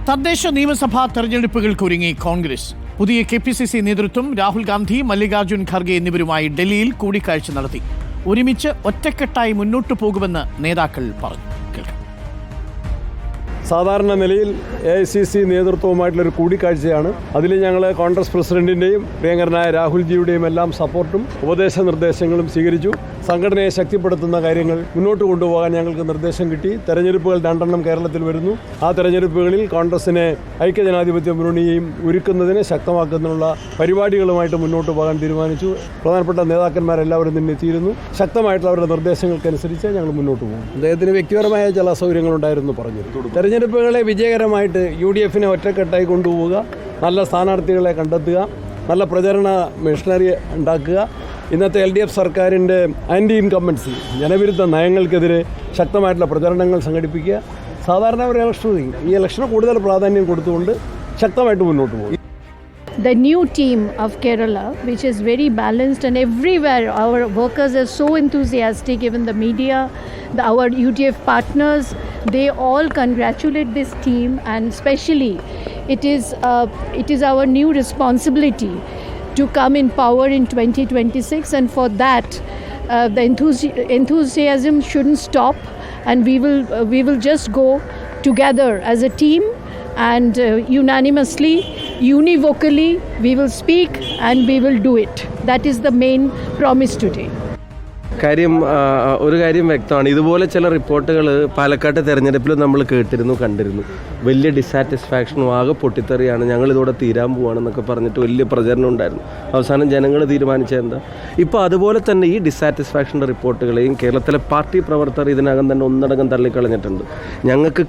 തദ്ദേശ നിയമസഭാ തെരഞ്ഞെടുപ്പുകൾക്കൊരുങ്ങി കോൺഗ്രസ്. പുതിയ KPCC നേതൃത്വം രാഹുൽ ഗാന്ധി, മല്ലികാർജ്ജുൻ ഖർഗെ എന്നിവരുമായി ഡൽഹിയിൽ കൂടിക്കാഴ്ച നടത്തി. ഒരുമിച്ച് ഒറ്റക്കെട്ടായി മുന്നോട്ടു പോകുമെന്ന് നേതാക്കൾ പറഞ്ഞു. സാധാരണ നിലയിൽ AICC നേതൃത്വവുമായിട്ടുള്ളൊരു കൂടിക്കാഴ്ചയാണ്. അതിൽ ഞങ്ങൾ കോൺഗ്രസ് പ്രസിഡന്റിൻ്റെയും പ്രിയങ്കരനായ രാഹുൽജിയുടെയും എല്ലാം സപ്പോർട്ടും ഉപദേശ നിർദ്ദേശങ്ങളും സ്വീകരിച്ചു. സംഘടനയെ ശക്തിപ്പെടുത്തുന്ന കാര്യങ്ങൾ മുന്നോട്ട് കൊണ്ടുപോകാൻ ഞങ്ങൾക്ക് നിർദ്ദേശം കിട്ടി. തെരഞ്ഞെടുപ്പുകൾ 2 കേരളത്തിൽ വരുന്നു. ആ തെരഞ്ഞെടുപ്പുകളിൽ കോൺഗ്രസിനെ ഐക്യജനാധിപത്യ മുന്നണിയെയും ഒരുക്കുന്നതിന് ശക്തമാക്കുന്നതിനുള്ള പരിപാടികളുമായിട്ട് മുന്നോട്ട് പോകാൻ തീരുമാനിച്ചു. പ്രധാനപ്പെട്ട നേതാക്കന്മാരെല്ലാവരും തന്നെ എത്തിയിരുന്നു. ശക്തമായിട്ടുള്ള അവരുടെ നിർദ്ദേശങ്ങൾക്കനുസരിച്ച് ഞങ്ങൾ മുന്നോട്ട് പോകും. അദ്ദേഹത്തിന് വ്യക്തിപരമായ ചില അസൗകര്യങ്ങളുണ്ടായിരുന്നു പറഞ്ഞു. തെരഞ്ഞെടുപ്പുകളെ വിജയകരമായിട്ട് UDFനെ ഒറ്റക്കെട്ടായി കൊണ്ടുപോവുക, നല്ല സ്ഥാനാർത്ഥികളെ കണ്ടെത്തുക, നല്ല പ്രചരണ മിഷനറി ഉണ്ടാക്കുക, ഇന്നത്തെ LDF സർക്കാരിൻ്റെ ആൻറ്റി ഇൻകംബൻസി ജനവിരുദ്ധ നയങ്ങൾക്കെതിരെ ശക്തമായിട്ടുള്ള പ്രചരണങ്ങൾ സംഘടിപ്പിക്കുക. സാധാരണ ഒരു ഇലക്ഷന് കൂടുതൽ പ്രാധാന്യം കൊടുത്തുകൊണ്ട് ശക്തമായിട്ട് മുന്നോട്ട് പോകും. The new team of Kerala, which is very balanced, and everywhere our workers are so enthusiastic, even the media, our UDF partners, they all congratulate this team, and especially it is our new responsibility to come in power in 2026, and for that the enthusiasm shouldn't stop, and we will just go together as a team and unanimously, univocally we will speak and we will do it. That is the main promise today. ഒരു കാര്യം വ്യക്തമാണ്. ഇതുപോലെ ചില റിപ്പോർട്ടുകൾ പാലക്കാട് തെരഞ്ഞെടുപ്പിൽ നമ്മൾ കണ്ടിരുന്നു. വലിയ ഡിസാറ്റിസ്ഫാക്ഷനും ആകെ പൊട്ടിത്തെറിയാണ്, ഞങ്ങളിതോടെ തീരാൻ പോവാണെന്നൊക്കെ പറഞ്ഞിട്ട് വലിയ പ്രചരണം ഉണ്ടായിരുന്നു. അവസാനം ജനങ്ങൾ തീരുമാനിച്ചത് എന്താ? ഇപ്പോൾ അതുപോലെ തന്നെ ഈ ഡിസാറ്റിസ്ഫാക്ഷൻ്റെ റിപ്പോർട്ടുകളെയും കേരളത്തിലെ പാർട്ടി പ്രവർത്തകർ ഇതിനകം തന്നെ ഒന്നടങ്കം തള്ളിക്കളഞ്ഞിട്ടുണ്ട്. ഞങ്ങൾക്ക്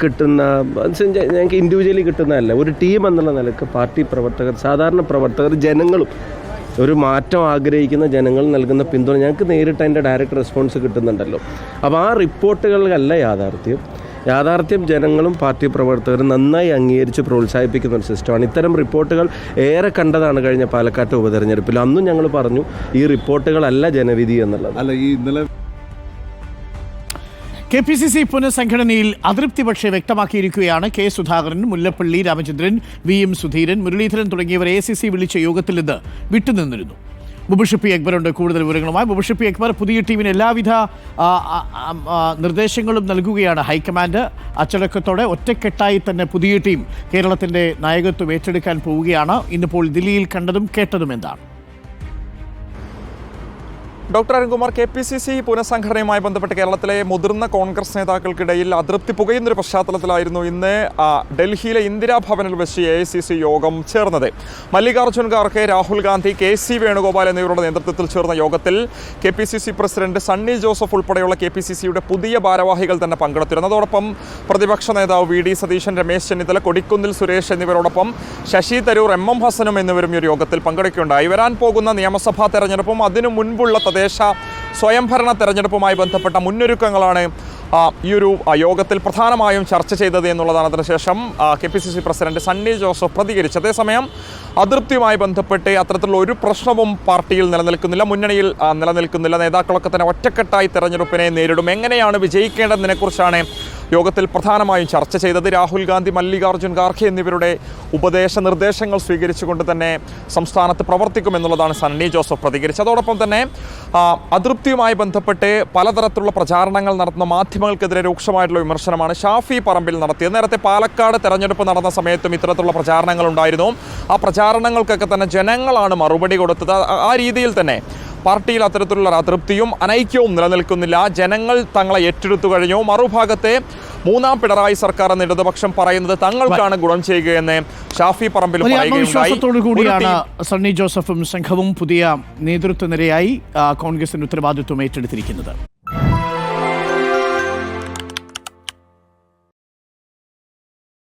ഇൻഡിവിജ്വലി കിട്ടുന്നതല്ല, ഒരു ടീം എന്നുള്ള നിലക്ക് പാർട്ടി പ്രവർത്തകർ, സാധാരണ പ്രവർത്തകർ, ജനങ്ങളും, ഒരു മാറ്റം ആഗ്രഹിക്കുന്ന ജനങ്ങൾ നൽകുന്ന പിന്തുണ ഞങ്ങൾക്ക് നേരിട്ട് അതിൻ്റെ ഡയറക്റ്റ് റെസ്പോൺസ് കിട്ടുന്നുണ്ടല്ലോ. അപ്പോൾ ആ റിപ്പോർട്ടുകളിലല്ല യാഥാർത്ഥ്യം ജനങ്ങളും പാർട്ടി പ്രവർത്തകരും നന്നായി അംഗീകരിച്ച് പ്രോത്സാഹിപ്പിക്കുന്ന ഒരു സിസ്റ്റമാണ്. ഇത്തരം റിപ്പോർട്ടുകൾ ഏറെ കണ്ടതാണ് കഴിഞ്ഞ പാലക്കാട്ട് ഉപതെരഞ്ഞെടുപ്പിൽ. അന്നും ഞങ്ങൾ പറഞ്ഞു ഈ റിപ്പോർട്ടുകളല്ല ജനവിധി എന്നുള്ളത്. അല്ല, ഈ ഇന്നലെ KPCC പുനഃസംഘടനയിൽ അതൃപ്തി പക്ഷേ വ്യക്തമാക്കിയിരിക്കുകയാണ് K. സുധാകരൻ, മുല്ലപ്പള്ളി രാമചന്ദ്രൻ, VM സുധീരൻ, മുരളീധരൻ തുടങ്ങിയവർ AICC വിളിച്ച യോഗത്തിൽ നിന്ന് വിട്ടുനിന്നിരുന്നു. മുബഷിർ അക്ബറുണ്ട് കൂടുതൽ വിവരങ്ങളുമായി. മുബഷിർ അക്ബർ, പുതിയ ടീമിന് എല്ലാവിധ നിർദ്ദേശങ്ങളും നൽകുകയാണ് ഹൈക്കമാൻഡ്. അച്ചടക്കത്തോടെ ഒറ്റക്കെട്ടായി തന്നെ പുതിയ ടീം കേരളത്തിൻ്റെ നായകത്വം ഏറ്റെടുക്കാൻ പോവുകയാണ്. ഇന്നിപ്പോൾ ദില്ലിയിൽ കണ്ടതും കേട്ടതും എന്താണ്? ഡോക്ടർ അരുൺകുമാർ, KPCC പുനഃസംഘടനയുമായി ബന്ധപ്പെട്ട് കേരളത്തിലെ മുതിർന്ന കോൺഗ്രസ് നേതാക്കൾക്കിടയിൽ അതൃപ്തി പുകയുന്നൊരു പശ്ചാത്തലത്തിലായിരുന്നു ഇന്ന് ഡൽഹിയിലെ ഇന്ദിരാഭവനിൽ വെച്ച് AICC യോഗം ചേർന്നത്. മല്ലികാർജ്ജുൻ ഖാർഗെ, രാഹുൽ ഗാന്ധി, KC വേണുഗോപാൽ എന്നിവരുടെ നേതൃത്വത്തിൽ ചേർന്ന യോഗത്തിൽ KPCC പ്രസിഡന്റ് സണ്ണി ജോസഫ് ഉൾപ്പെടെയുള്ള KPCCയുടെ പുതിയ ഭാരവാഹികൾ തന്നെ പങ്കെടുത്തിരുന്നു. അതോടൊപ്പം പ്രതിപക്ഷ നേതാവ് VD സതീശൻ, രമേശ് ചെന്നിത്തല, കൊടിക്കുന്നിൽ സുരേഷ് എന്നിവരോടൊപ്പം ശശി തരൂർ, MM ഹസനും എന്നിവരും ഈ ഒരു യോഗത്തിൽ പങ്കെടുക്കുകയുണ്ടായി. വരാൻ പോകുന്ന നിയമസഭാ തെരഞ്ഞെടുപ്പും അതിനു മുൻപുള്ള തദ്ദേശ സ്വയംഭരണ തെരഞ്ഞെടുപ്പുമായി ബന്ധപ്പെട്ട മുന്നൊരുക്കങ്ങളാണ് ഈ ഒരു യോഗത്തിൽ പ്രധാനമായും ചർച്ച ചെയ്തത് എന്നുള്ളതാണ് അതിനുശേഷം KPCC പ്രസിഡന്റ് സണ്ണി ജോസഫ് പ്രതികരിച്ചു. അതേസമയം അതൃപ്തിയുമായി ബന്ധപ്പെട്ട് അത്തരത്തിലുള്ള ഒരു പ്രശ്നവും പാർട്ടിയിൽ നിലനിൽക്കുന്നില്ല, മുന്നണിയിൽ നിലനിൽക്കുന്നില്ല. നേതാക്കളൊക്കെ തന്നെ ഒറ്റക്കെട്ടായി തെരഞ്ഞെടുപ്പിനെ നേരിടും. എങ്ങനെയാണ് വിജയിക്കേണ്ടതിനെക്കുറിച്ചാണ് യോഗത്തിൽ പ്രധാനമായും ചർച്ച ചെയ്തത്. രാഹുൽ ഗാന്ധി, മല്ലികാർജ്ജുൻ ഖാർഗെ എന്നിവരുടെ നിർദ്ദേശങ്ങൾ സ്വീകരിച്ചുകൊണ്ട് തന്നെ സംസ്ഥാനത്ത് പ്രവർത്തിക്കുമെന്നുള്ളതാണ് സണ്ണി ജോസഫ് പ്രതികരിച്ചത്. അതോടൊപ്പം തന്നെ അതൃപ്തിയുമായി ബന്ധപ്പെട്ട് പലതരത്തിലുള്ള പ്രചാരണങ്ങൾ നടത്തുന്ന മാധ്യമങ്ങൾക്കെതിരെ രൂക്ഷമായിട്ടുള്ള വിമർശനമാണ് ഷാഫി പറമ്പിൽ നടത്തിയത്. നേരത്തെ പാലക്കാട് തെരഞ്ഞെടുപ്പ് നടന്ന സമയത്തും ഇത്തരത്തിലുള്ള പ്രചാരണങ്ങൾ ഉണ്ടായിരുന്നു. ആ പ്രചാരണങ്ങൾക്കൊക്കെ തന്നെ ജനങ്ങളാണ് മറുപടി കൊടുത്തത്. ആ രീതിയിൽ തന്നെ പാർട്ടിയിൽ അത്തരത്തിലുള്ള അതൃപ്തിയും അനൈക്യവും നിലനിൽക്കുന്നില്ല. ജനങ്ങൾ തങ്ങളെ ഏറ്റെടുത്തു കഴിഞ്ഞു. മറുഭാഗത്തെ 3ാം പിണറായി സർക്കാർ എന്ന ഇടതുപക്ഷം പറയുന്നത് തങ്ങൾക്കാണ് ഗുണം ചെയ്യുകയെന്ന് ഷാഫി പറമ്പിൽ കൂടിയാണ് സണ്ണി ജോസഫും സംഘവും പുതിയ നേതൃത്വ നിരയായി കോൺഗ്രസിന്റെ ഉത്തരവാദിത്വം ഏറ്റെടുത്തിരിക്കുന്നത്.